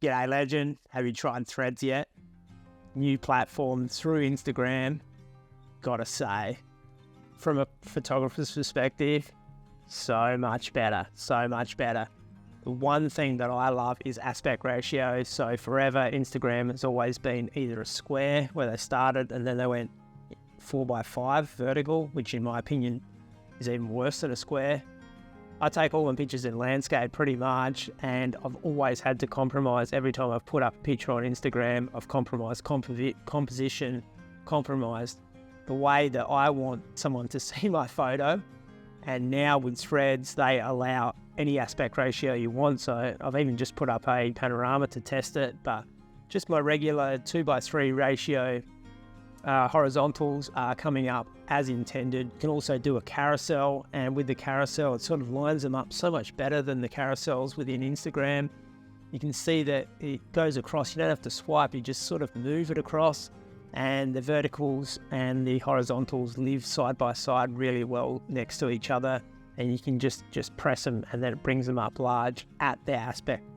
G'day legend, have you tried Threads yet? New platform through Instagram. Gotta say, from a photographer's perspective, so much better. The one thing that I love is aspect ratio. So forever, Instagram has always been either a square where they started and then they went 4x5 vertical, which in my opinion is even worse than a square. I take all my pictures in landscape pretty much, and I've always had to compromise every time I've put up a picture on Instagram. I've compromised composition, compromised the way that I want someone to see my photo. And now with Threads, they allow any aspect ratio you want. So I've even just put up a panorama to test it, but just my regular 2:3 ratio horizontals are coming up as intended. You can also do a carousel, and with the carousel it sort of lines them up so much better than the carousels within Instagram. You can see that it goes across, you don't have to swipe, you just sort of move it across, and the verticals and the horizontals live side by side really well next to each other, and you can just press them and then it brings them up large at their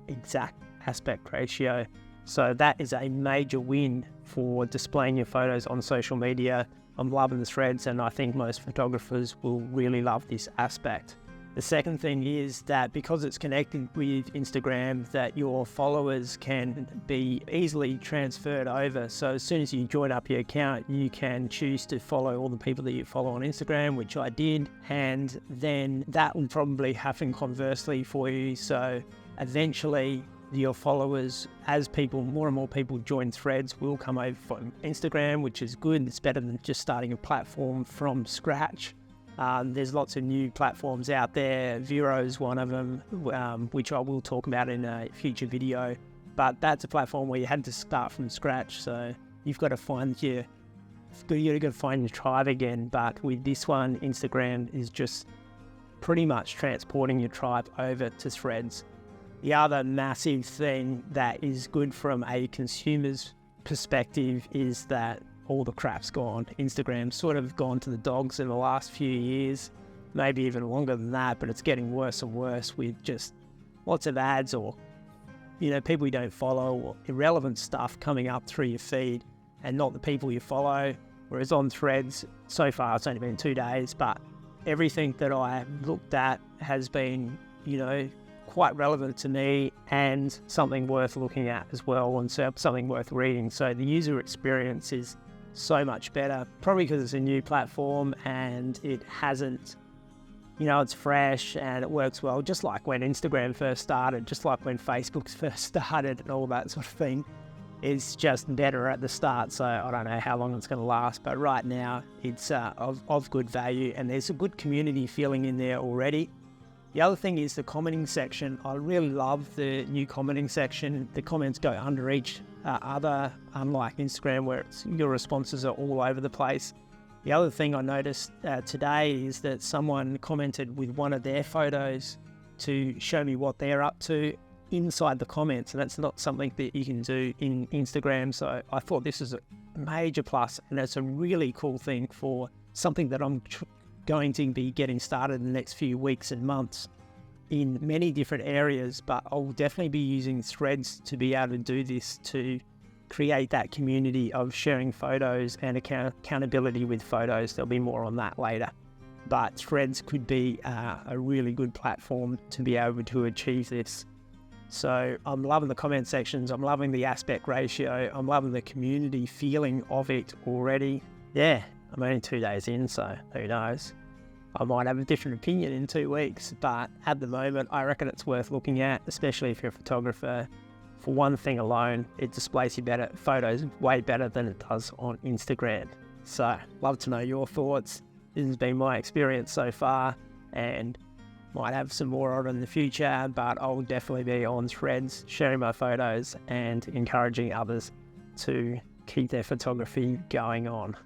exact aspect ratio. So that is a major win for displaying your photos on social media. I'm loving the Threads, and I think most photographers will really love this aspect. The second thing is that because it's connected with Instagram, that your followers can be easily transferred over. So as soon as you join up your account, you can choose to follow all the people that you follow on Instagram, which I did, and then that will probably happen conversely for you. So eventually your followers, as more and more people join Threads, will come over from Instagram, which is good. It's better than just starting a platform from scratch. There's lots of new platforms out there. Vero is one of them, which I will talk about in a future video. But that's a platform where you had to start from scratch. So you've got to find your tribe again. But with this one, Instagram is just pretty much transporting your tribe over to Threads. The other massive thing that is good from a consumer's perspective is that all the crap's gone. Instagram's sort of gone to the dogs in the last few years, maybe even longer than that, but it's getting worse and worse with just lots of ads or, people you don't follow or irrelevant stuff coming up through your feed and not the people you follow. Whereas on Threads, so far it's only been 2 days, but everything that I looked at has been, quite relevant to me and something worth looking at as well, and something worth reading. So the user experience is so much better, probably because it's a new platform and it hasn't, it's fresh and it works well, just like when Instagram first started, just like when Facebook first started and all that sort of thing. It's just better at the start, so I don't know how long it's going to last, but right now it's of good value, and there's a good community feeling in there already. The other thing is the commenting section. I really love the new commenting section. The comments go under each other, unlike Instagram where your responses are all over the place. The other thing I noticed today is that someone commented with one of their photos to show me what they're up to inside the comments, and that's not something that you can do in Instagram. So I thought this is a major plus, and it's a really cool thing for something that I'm going to be getting started in the next few weeks and months in many different areas, but I'll definitely be using Threads to be able to do this, to create that community of sharing photos and accountability with photos. There'll be more on that later, but Threads could be a really good platform to be able to achieve this. So I'm loving the comment sections, I'm loving the aspect ratio, I'm loving the community feeling of it already. Yeah, I'm only 2 days in, so who knows? I might have a different opinion in 2 weeks, but at the moment, I reckon it's worth looking at, especially if you're a photographer. For one thing alone, it displays your photos way better than it does on Instagram. So, love to know your thoughts. This has been my experience so far, and might have some more on in the future, but I'll definitely be on Threads, sharing my photos and encouraging others to keep their photography going on.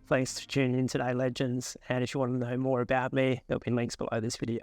Thanks for tuning in today, legends, and if you want to know more about me, there'll be links below this video.